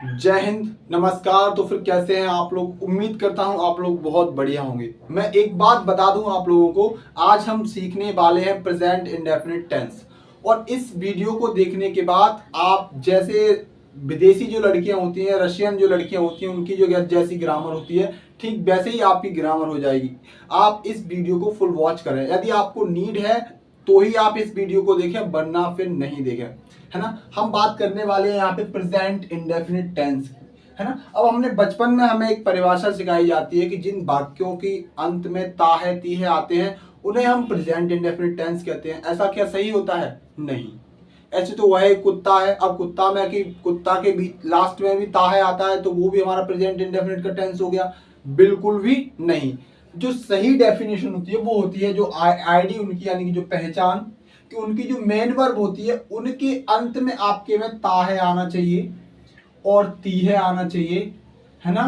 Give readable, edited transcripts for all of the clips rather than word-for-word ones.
जय हिंद, नमस्कार। तो फिर कैसे हैं आप लोग? उम्मीद करता हूं आप लोग बहुत बढ़िया होंगे। मैं एक बात बता दूं आप लोगों को, आज हम सीखने वाले हैं प्रेजेंट इंडेफिनिट टेंस। और इस वीडियो को देखने के बाद आप जैसे विदेशी जो लड़कियां होती हैं, रशियन जो लड़कियां होती हैं, उनकी जो जैसी ग्रामर होती है, ठीक वैसे ही आपकी ग्रामर हो जाएगी। आप इस वीडियो को फुल वॉच करें। यदि आपको नीड है तो ही आप इस वीडियो को देखें, वरना फिर नहीं देखें, है ना। हम बात करने वाले हैं यहाँ पे प्रेजेंट इंडेफिनिट टेंस की, है ना। अब हमने बचपन में हमें एक परिभाषा सिखाई जाती है कि जिन वाक्यों की अंत में ता है ती है आते हैं उन्हें हम प्रेजेंट इंडेफिनिट टेंस कहते हैं। ऐसा क्या सही होता है? नहीं। ऐसे तो वह एक कुत्ता है, अब कुत्ता में कि कुत्ता के भी लास्ट में भी ता है आता है तो वो भी हमारा प्रेजेंट इंडेफिनिट का टेंस हो गया? बिल्कुल भी नहीं। जो सही डेफिनेशन होती है वो होती है जो आईडी उनकी, यानी कि जो पहचान कि उनकी जो मेन वर्ब होती है उनके अंत में आपके में ता है आना चाहिए और ती है आना चाहिए, है ना।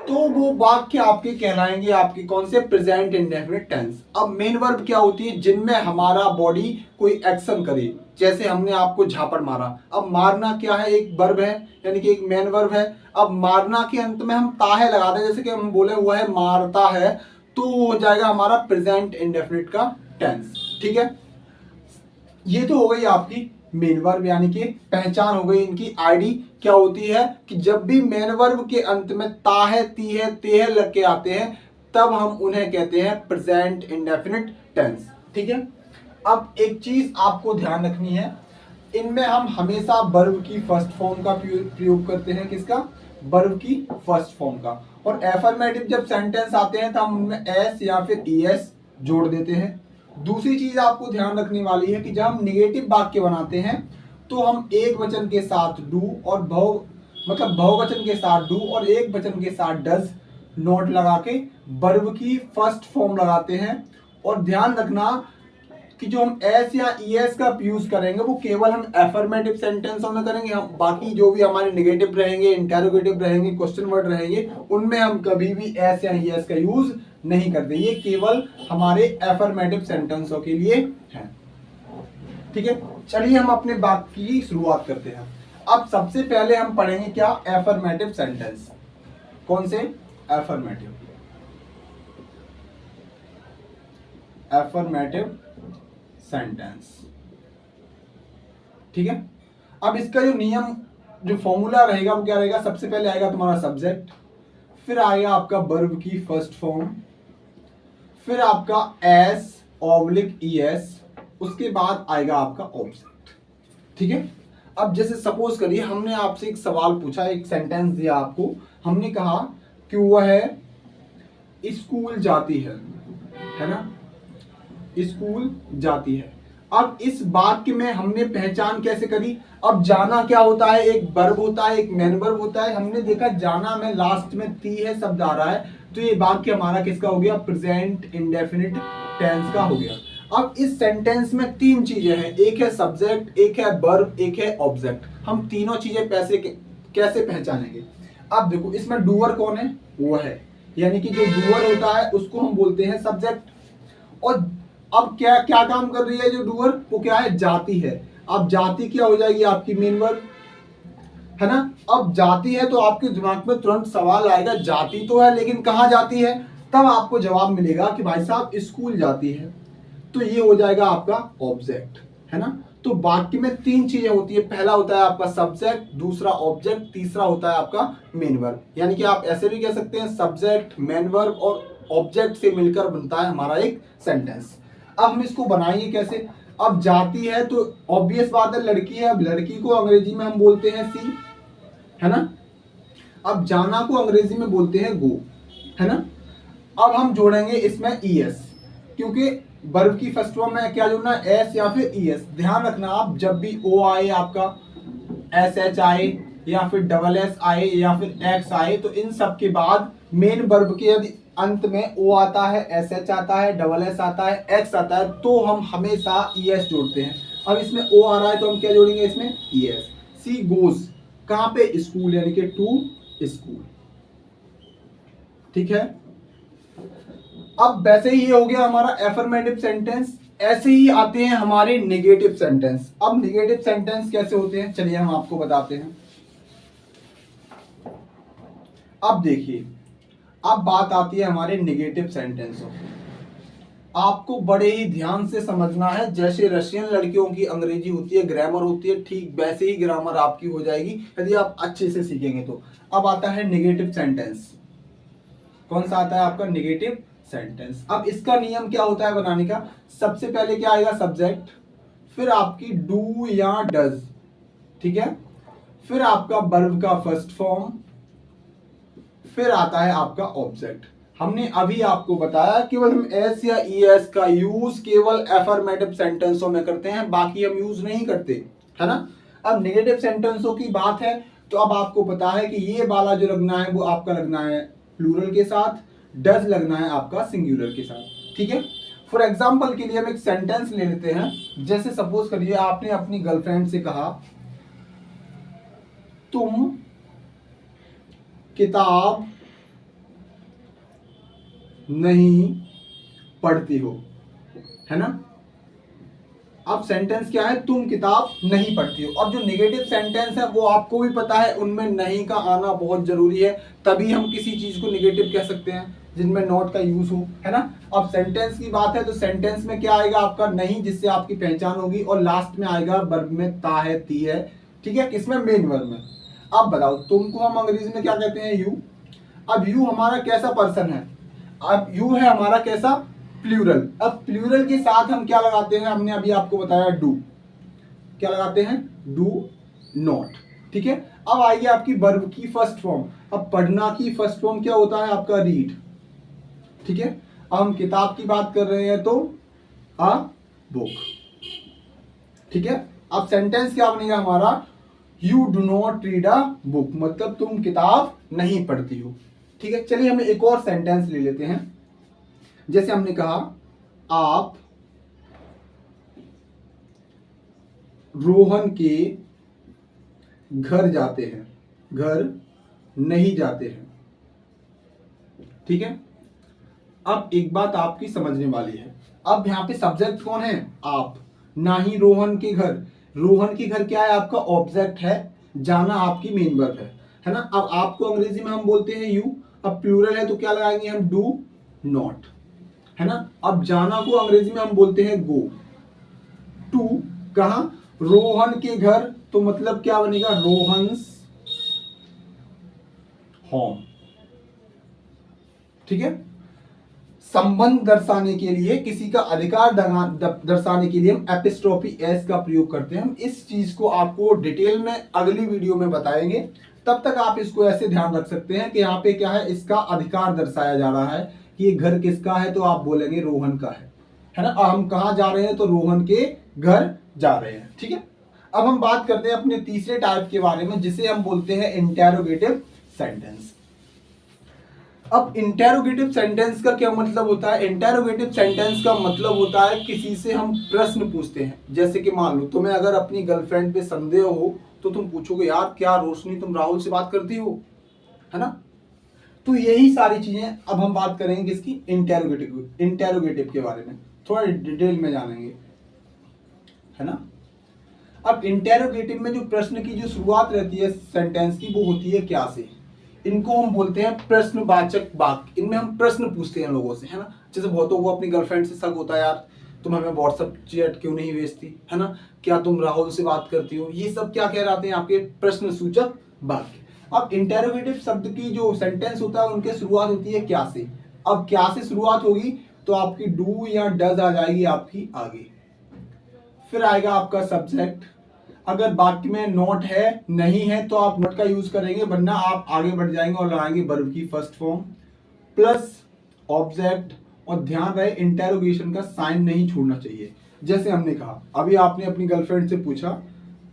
तो वो वाक्य आपके कहलाएंगे आपके कौन से? Present indefinite tense. अब मेन वर्ब क्या होती है? जिनमें हमारा बॉडी कोई एक्शन करे, जैसे हमने आपको झापड़ मारा। अब मारना क्या है? एक वर्ब है, यानी कि एक मेन वर्ब है। अब मारना के अंत में हम ता है लगा दें, जैसे कि हम बोले हुआ है मारता है, तो हो जाएगा हमारा प्रेजेंट इंडेफिनिट का टेंस। ठीक है, ये तो हो गई आपकी मेन वर्ब, यानी कि पहचान हो गई। इनकी आईडी क्या होती है कि जब भी मेन वर्ब के अंत में ता है ती है ते है लग के आते हैं तब हम उन्हें कहते हैं प्रेजेंट इंडेफिनिट टेंस। ठीक है, अब एक चीज आपको ध्यान रखनी है, इनमें हम हमेशा वर्ब की फर्स्ट फॉर्म का प्रयोग करते हैं। किसका? वर्ब की फर्स्ट फॉर्म का। और एफर्मेटिव जब सेंटेंस आते हैं तो हम उनमें एस या फिर ईएस जोड़ देते हैं। दूसरी चीज आपको ध्यान रखने वाली है कि जब हम निगेटिव वाक्य बनाते हैं तो हम एक वचन के साथ डू और बहुवचन के साथ डू और एक वचन के साथ डज नोट लगा के वर्ब की फर्स्ट फॉर्म लगाते हैं। और ध्यान रखना कि जो हम एस या ईएस का यूज करेंगे वो केवल हम एफर्मेटिव सेंटेंसों में करेंगे। हम बाकी जो भी हमारे नेगेटिव रहेंगे, इंटेरोगेटिव रहेंगे, क्वेश्चन वर्ड रहेंगे, उनमें हम कभी भी एस या ईएस का यूज नहीं करते। ये केवल हमारे एफर्मेटिव सेंटेंसों के लिए है। ठीक है, चलिए हम अपने वाक्य की शुरुआत करते हैं। अब सबसे पहले हम पढ़ेंगे क्या? Affirmative sentence. कौन से? Affirmative sentence. ठीक है, अब इसका जो नियम, जो फॉर्मूला रहेगा वो क्या रहेगा? सबसे पहले आएगा तुम्हारा सब्जेक्ट, फिर आएगा आपका वर्ब की फर्स्ट फॉर्म, फिर आपका एस ऑब्लिक ईएस, उसके बाद आएगा आपका ऑब्जेक्ट। ठीक है, अब जैसे सपोज करिए हमने आपसे एक सवाल पूछा, एक सेंटेंस दिया आपको, हमने कहा कि वह स्कूल जाती है ना, स्कूल जाती है। अब इस वाक्य में हमने पहचान कैसे करी? अब जाना क्या होता है? एक वर्ब होता है, एक मेन वर्ब होता है। हमने देखा जाना में लास्ट में ती है शब्द आ रहा है, तो ये वाक्य हमारा किसका हो गया? प्रेजेंट इंडेफिनिट टेंस का हो गया। अब इस सेंटेंस में तीन चीजें हैं, एक है सब्जेक्ट, एक है वर्ब, एक है ऑब्जेक्ट। हम तीनों चीजें कैसे पहचानेंगे? अब देखो, इसमें डूअर कौन है? वो है, यानी कि जो डूअर होता है उसको हम बोलते हैं सब्जेक्ट। और अब क्या क्या काम कर रही है जो डूअर? वो क्या है? जाती है। अब जाती क्या हो जाएगी? आपकी मेन वर्ब, है ना। अब जाती है तो आपके दिमाग में तुरंत सवाल आएगा, जाती तो है लेकिन कहाँ जाती है? तब आपको जवाब मिलेगा कि भाई साहब स्कूल जाती है। तो ये हो जाएगा आपका ऑब्जेक्ट, है ना। तो वाक्य में तीन चीजें होती है, पहला होता है आपका सब्जेक्ट, दूसरा ऑब्जेक्ट, तीसरा होता है आपका मेन वर्ब। यानी कि आप ऐसे भी कह सकते हैं सब्जेक्ट, मेन वर्ब और ऑब्जेक्ट से मिलकर बनता है हमारा एक सेंटेंस। अब हम इसको बनाएंगे कैसे? अब जाती है तो ऑब्वियस बात है लड़की है, अब लड़की को अंग्रेजी में हम बोलते हैं सी, है ना। अब जाना को अंग्रेजी में बोलते हैं गो, है ना। अब हम जोड़ेंगे इसमें ईएस, क्योंकि वर्ब की फर्स्ट फॉर्म में क्या जोड़ना है? एस या फिर ईएस। ध्यान रखना, आप जब भी ओ आए, आपका एस एच आए या फिर डबल एस आए या फिर एक्स आए, तो इन सब के बाद मेन वर्ब के यदि अंत में ओ आता है, एस एच आता है, डबल एस आता है, एक्स आता है, तो हम हमेशा ईएस जोड़ते हैं। अब इसमें ओ आ रहा है तो हम क्या जोड़ेंगे इसमें? ईएस। सी गोज कहां पे? स्कूल, यानी कि टू स्कूल। ठीक है, अब वैसे ही ये हो गया हमारा एफर्मेटिव सेंटेंस। ऐसे ही आते हैं हमारे नेगेटिव सेंटेंस। अब नेगेटिव सेंटेंस कैसे होते हैं चलिए हम आपको बताते हैं। अब देखिए, अब बात आती है हमारे नेगेटिव सेंटेंसों। आपको बड़े ही ध्यान से समझना है। जैसे रशियन लड़कियों की अंग्रेजी होती है, ग्रामर होती है, ठीक वैसे ही ग्रामर आपकी हो जाएगी यदि आप अच्छे से सीखेंगे तो। अब आता है नेगेटिव सेंटेंस। कौन सा आता है आपका? Negative sentence. अब इसका नियम क्या होता है बनाने का? सबसे पहले क्या आएगा? सब्जेक्ट, फिर आपकी डू या डज, ठीक है, फिर आपका वर्ब का फर्स्ट फॉर्म, फिर आता है आपका ऑब्जेक्ट। हमने अभी आपको बताया केवल हम एस या ईएस का यूज केवल एफर्मेटिव सेंटेंसों में करते हैं, बाकी हम यूज नहीं करते, है ना। अब नेगेटिव सेंटेंसों की बात है तो अब आपको पता है कि ये वाला जो लगना है वो आपका लगना है प्लूरल के साथ, डज लगना है आपका सिंगुलर के साथ, ठीक है। फॉर एग्जाम्पल के लिए हम एक सेंटेंस ले लेते हैं। जैसे सपोज करिए आपने अपनी गर्लफ्रेंड से कहा तुम किताब नहीं पढ़ती हो, है ना। अब सेंटेंस क्या है? तुम किताब नहीं पढ़ती हो। और जो नेगेटिव सेंटेंस है वो आपको भी पता है, उनमें नहीं का आना बहुत जरूरी है, तभी हम किसी चीज को नेगेटिव कह सकते हैं जिनमें नॉट का यूज हो, है ना। अब सेंटेंस की बात है तो सेंटेंस में क्या आएगा आपका? नहीं, जिससे आपकी पहचान होगी, और लास्ट में आएगा वर्ब में ता है, ती है, ठीक है, किसमें? मेन वर्ब में। अब बताओ, तुमको हम अंग्रेजी में क्या कहते हैं? यू। अब यू हमारा कैसा पर्सन है? अब यू है हमारा कैसा? प्लूरल। अब प्लूरल के साथ हम क्या लगाते हैं? हमने अभी आपको बताया डू। क्या लगाते हैं? डू नॉट, ठीक है। अब आइए आपकी वर्ब की फर्स्ट फॉर्म। अब पढ़ना की फर्स्ट फॉर्म क्या होता है आपका? रीड, ठीक है। अब हम किताब की बात कर रहे हैं तो अ बुक, ठीक है। अब सेंटेंस क्या बनेगा हमारा? You do not read a book, मतलब तुम किताब नहीं पढ़ती हो, ठीक है। चलिए हम एक और सेंटेंस ले लेते हैं। जैसे हमने कहा आप रोहन के घर जाते हैं, घर नहीं जाते हैं, ठीक है। अब एक बात आपकी समझने वाली है, अब यहां पे सब्जेक्ट कौन है? आप, ना ही रोहन के घर। रोहन के घर क्या है आपका? ऑब्जेक्ट है, जाना आपकी मेन वर्ब है ना। अब आपको अंग्रेजी में हम बोलते हैं यू, अब प्लूरल है तो क्या लगाएंगे हम? डू नॉट, है ना। अब जाना को अंग्रेजी में हम बोलते हैं गो। टू कहा? रोहन के घर, तो मतलब क्या बनेगा? रोहन्स होम, ठीक है। संबंध दर्शाने के लिए, किसी का अधिकार दर्शाने के लिए हम एपिस्ट्रोफी एस का प्रयोग करते हैं। हम इस चीज को आपको डिटेल में अगली वीडियो में बताएंगे, तब तक आप इसको ऐसे ध्यान रख सकते हैं कि यहाँ पे क्या है? इसका अधिकार दर्शाया जा रहा है कि ये घर किसका है, तो आप बोलेंगे रोहन का है ना। अब हम कहाँ जा रहे हैं? तो रोहन के घर जा रहे हैं, ठीक है। अब हम बात करते हैं अपने तीसरे टाइप के बारे में, जिसे हम बोलते हैं इंटेरोगेटिव सेंटेंस। अब इंटेरोगेटिव सेंटेंस का क्या मतलब होता है? इंटेरोगेटिव सेंटेंस का मतलब होता है किसी से हम प्रश्न पूछते हैं। जैसे कि मान लो तुम्हें अगर अपनी गर्लफ्रेंड पे संदेह हो तो तुम पूछोगे यार क्या रोशनी तुम राहुल से बात करती हो, है ना। तो यही सारी चीजें अब हम बात करेंगे किसकी? इंटेरोगेटिव के बारे में थोड़ा डिटेल में जानेंगे, है ना। अब इंटेरोगेटिव में जो प्रश्न की जो शुरुआत रहती है सेंटेंस की, वो होती है क्या से? इनको हम बोलते हैं प्रश्नवाचक वाक्य। इनमें हम प्रश्न पूछते हैं लोगों से, है ना। जैसे बहुतों को अपनी गर्लफ्रेंड से शक होता है, यार तुम हमें व्हाट्सएप चैट क्यों नहीं भेजती, है ना, क्या तुम राहुल से बात करती हो? ये सब क्या कह रहे हैं? आपके प्रश्न सूचक वाक्य। अब इंटेरोगेटिव शब्द की जो सेंटेंस होता है उनकी शुरुआत होती है क्या से। अब क्या से शुरुआत होगी तो आपकी डू या डज आ जाएगी आपकी आगे, फिर आएगा आपका सब्जेक्ट। अगर वाक्य में नॉट है नहीं है तो आप नॉट का यूज करेंगे, वरना आप आगे बढ़ जाएंगे और लगाएंगे वर्ब की फर्स्ट फॉर्म प्लस ऑब्जेक्ट। और ध्यान रहे इंटेरोगेशन का साइन नहीं छोड़ना चाहिए। जैसे हमने कहा अभी आपने अपनी गर्लफ्रेंड से पूछा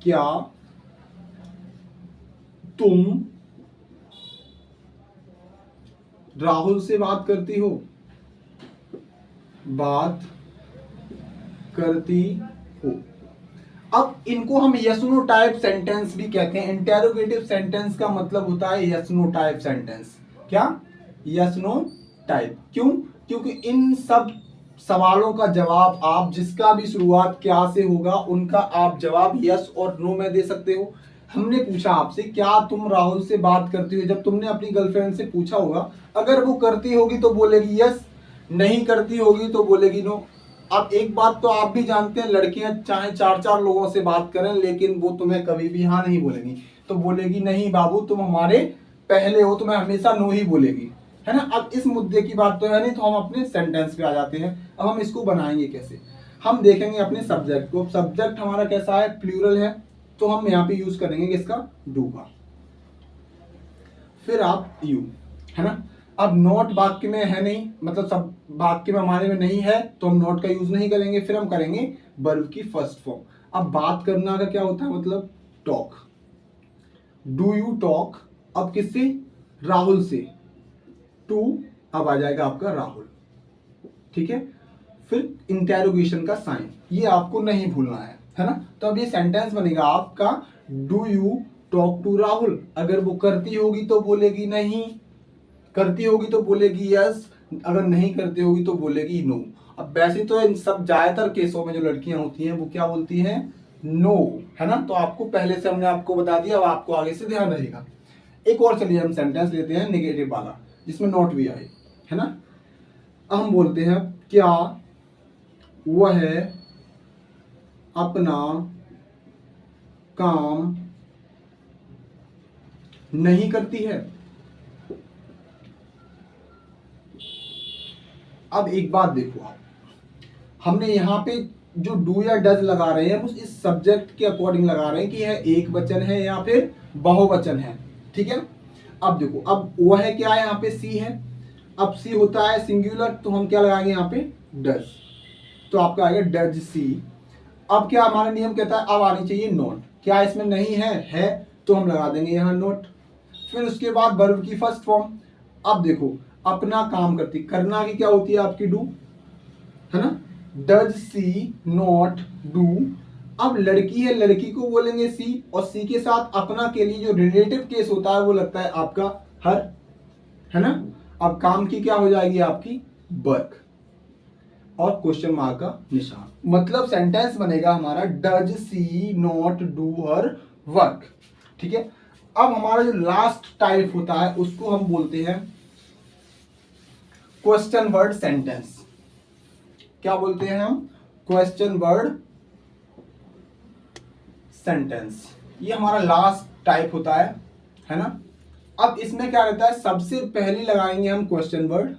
क्या तुम राहुल से बात करती हो? बात करती हो। अब इनको हम यस नो टाइप सेंटेंस भी कहते हैं। इंटेरोगेटिव सेंटेंस का मतलब होता है यस नो टाइप सेंटेंस। क्या? Yes no type. क्यों? क्योंकि इन सब सवालों का जवाब आप जिसका भी शुरुआत क्या से होगा उनका आप जवाब यस और नो में दे सकते हो, हमने पूछा आपसे क्या तुम राहुल से बात करती हो, जब तुमने अपनी गर्लफ्रेंड से पूछा होगा, अगर वो करती होगी तो बोलेगी यस, नहीं करती होगी तो बोलेगी नो। अब एक बात तो आप भी जानते हैं, लड़कियां चाहे 4-4 लोगों से बात करें लेकिन वो तुम्हें कभी भी हाँ नहीं बोलेंगी, तो बोलेगी नहीं बाबू तुम हमारे पहले हो, तुम्हें हमेशा नो ही बोलेगी, है ना। अब इस मुद्दे की बात तो है नहीं, तो हम अपने सेंटेंस पे आ जाते हैं। अब हम इसको बनाएंगे कैसे, हम देखेंगे अपने सब्जेक्ट को। सब्जेक्ट हमारा कैसा है, प्लूरल है, तो हम यहाँ पे यूज करेंगे किसका, डू का, फिर आप यू, है ना। अब नॉट वाक्य में है नहीं, मतलब सब वाक्य में हमारे में नहीं है, तो हम नॉट का यूज नहीं करेंगे, फिर हम करेंगे वर्ब की फर्स्ट फॉर्म। अब बात करना का क्या होता है, मतलब टॉक, डू यू टॉक, अब किससे, राहुल से, टू अब आ जाएगा आपका राहुल, ठीक है। फिर इंटेरोगेशन का साइन, ये आपको नहीं भूलना है ना। तो अब ये सेंटेंस बनेगा आपका, do you talk to Rahul, अगर वो करती होगी तो बोलेगी नहीं, करती होगी तो बोलेगी यस, अगर नहीं करती होगी तो बोलेगी नो। अब वैसे तो इन सब ज्यादातर केसों में जो लड़कियां होती हैं वो क्या बोलती हैं, नो, है ना। तो आपको पहले से हमने आपको बता दिया, अब आपको आगे से ध्यान रहेगा। एक और चलिए हम सेंटेंस लेते हैं नेगेटिव वाला, जिसमें नॉट भी आए, है ना। हम बोलते हैं क्या वह अपना काम नहीं करती है। अब एक बात देखो आप, हमने यहाँ पे जो डू या डज लगा रहे हैं, उस इस सब्जेक्ट के अकॉर्डिंग लगा रहे हैं कि यह एक वचन है या फिर बहुवचन है, ठीक है। अब देखो, अब वह क्या है, यहाँ पे सी है, अब सी होता है सिंगुलर, तो हम क्या लगाएंगे यहाँ पे, डज, तो आपका आएगा डज सी। अब क्या हमारा नियम कहता है, अब आनी चाहिए नॉट, क्या इसमें नहीं है तो हम लगा देंगे यहाँ नॉट। फिर उसके बाद वर्ब की फर्स्ट फॉर्म, अब देखो अपना काम करती, करना की क्या होती है आपकी डू, है ना, डज सी नॉट डू। अब लड़की है, लड़की को बोलेंगे सी, और सी के साथ अपना के लिए जो रिलेटिव केस होता है वो लगता है आपका हर, है ना। अब काम की क्या हो जाएगी आपकी वर्क, और क्वेश्चन मार्क का निशान, मतलब सेंटेंस बनेगा हमारा does she not do her work, ठीक है। अब हमारा जो लास्ट टाइप होता है उसको हम बोलते हैं क्वेश्चन वर्ड सेंटेंस। क्या बोलते हैं हम, क्वेश्चन वर्ड सेंटेंस, ये हमारा लास्ट टाइप होता है ना। अब इसमें क्या रहता है, सबसे पहले लगाएंगे हम क्वेश्चन वर्ड,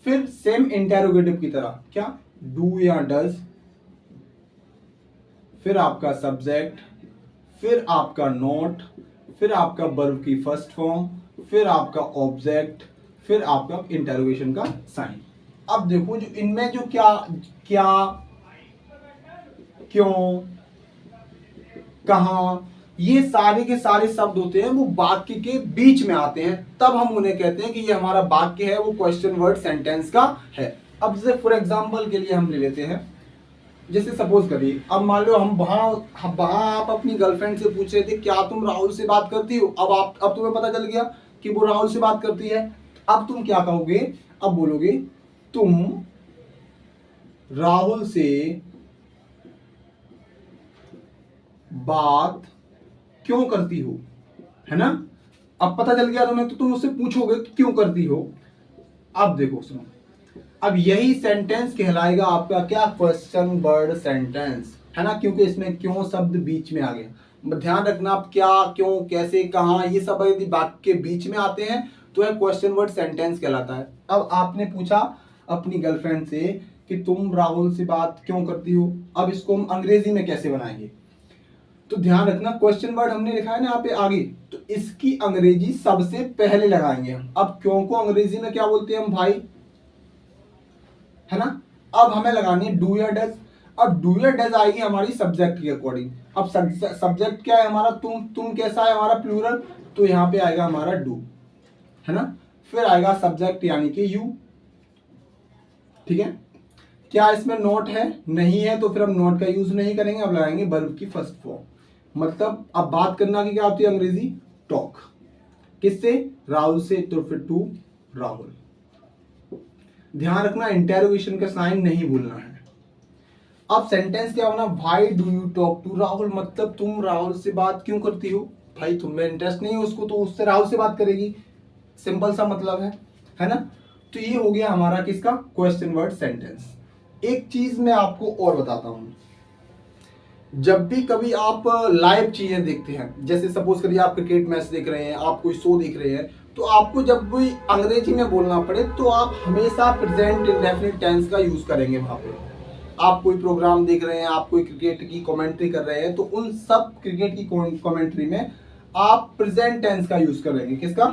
फिर सेम इंटेरोगेटिव की तरह, क्या डू या डज, फिर आपका सब्जेक्ट, फिर आपका नोट, फिर आपका वर्ब की फर्स्ट फॉर्म, फिर आपका ऑब्जेक्ट, फिर आपका इंटेरोगेशन का साइन। अब देखो जो इनमें जो क्या क्या, क्यों, कहां, ये सारे के सारे शब्द होते हैं वो वाक्य के बीच में आते हैं, तब हम उन्हें कहते हैं कि ये हमारा वाक्य है, वो क्वेश्चन वर्ड सेंटेंस का है। अब जैसे फॉर एग्जांपल के लिए हम ले लेते हैं, जैसे सपोज करिए, अब मान लो हम वहां आप अपनी गर्लफ्रेंड से पूछ रहे थे क्या तुम राहुल से बात करती हो, अब तुम्हें पता चल गया कि वो राहुल से बात करती है। अब तुम क्या कहोगे, अब बोलोगे तुम राहुल से बात क्यों करती हो, है ना। अब पता चल गया तुम्हें, तो तुम उससे पूछोगे क्यों करती हो। अब देखो सुनो, अब यही सेंटेंस कहलाएगा आपका क्या, क्वेश्चन वर्ड सेंटेंस, है ना, क्योंकि इसमें क्यों शब्द बीच में आ गया। ध्यान रखना, आप क्या, क्यों, कैसे, कहां, ये सब यदि वाक्य के बीच में आते हैं तो यह क्वेश्चन वर्ड सेंटेंस कहलाता है। अब आपने पूछा अपनी गर्लफ्रेंड से कि तुम राहुल से बात क्यों करती हो, अब इसको हम अंग्रेजी में कैसे बनाएंगे, तो ध्यान रखना क्वेश्चन वर्ड हमने लिखा है ना यहाँ पे आगे, तो इसकी अंग्रेजी सबसे पहले लगाएंगे हम। अब क्यों को अंग्रेजी में क्या बोलते हैं हम भाई, है ना। अब हमें लगानी है डू या डज। अब डू या डज आएगी हमारी सब्जेक्ट के अकॉर्डिंग। अब सब्जेक्ट क्या है हमारा, तुम कैसा है हमारा प्लूरल, तो यहाँ पे आएगा हमारा डू, है ना। फिर आएगा सब्जेक्ट यानी कि यू, ठीक है। क्या इसमें नोट है, नहीं है, तो फिर हम नोट का यूज नहीं करेंगे, अब लगाएंगे वर्ब की फर्स्ट फॉर्म। मतलब अब बात करना की क्या होती है अंग्रेजी, टॉक, किससे, राहुल से, तो फिर टू राहुल। ध्यान रखना इंटेरोगेशन का साइन नहीं भूलना है। अब सेंटेंस क्या होना, why do you talk to Rahul, मतलब तुम राहुल से बात क्यों करती हो, भाई तुम्हें इंटरेस्ट नहीं है उसको तो उससे राहुल से बात करेगी, सिंपल सा मतलब है ना। तो ये हो गया हमारा किसका, क्वेश्चन वर्ड सेंटेंस। एक चीज मैं आपको और बताता हूं, जब भी कभी आप लाइव चीजें देखते हैं, जैसे सपोज करिए आप क्रिकेट मैच देख रहे हैं, आप कोई शो देख रहे हैं, तो आपको जब भी अंग्रेजी में बोलना पड़े तो आप हमेशा प्रेजेंट इंडेफिनिट टेंस का यूज करेंगे वहां पे। आप कोई प्रोग्राम देख रहे हैं, आप कोई क्रिकेट की कमेंट्री कर रहे हैं, तो उन सब क्रिकेट की कमेंट्री में आप प्रेजेंट टेंस का यूज करेंगे, किसका,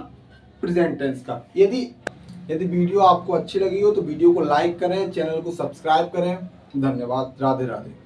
प्रेजेंट टेंस का। यदि वीडियो आपको अच्छी लगी हो तो वीडियो को लाइक करें, चैनल को सब्सक्राइब करें। धन्यवाद, राधे राधे।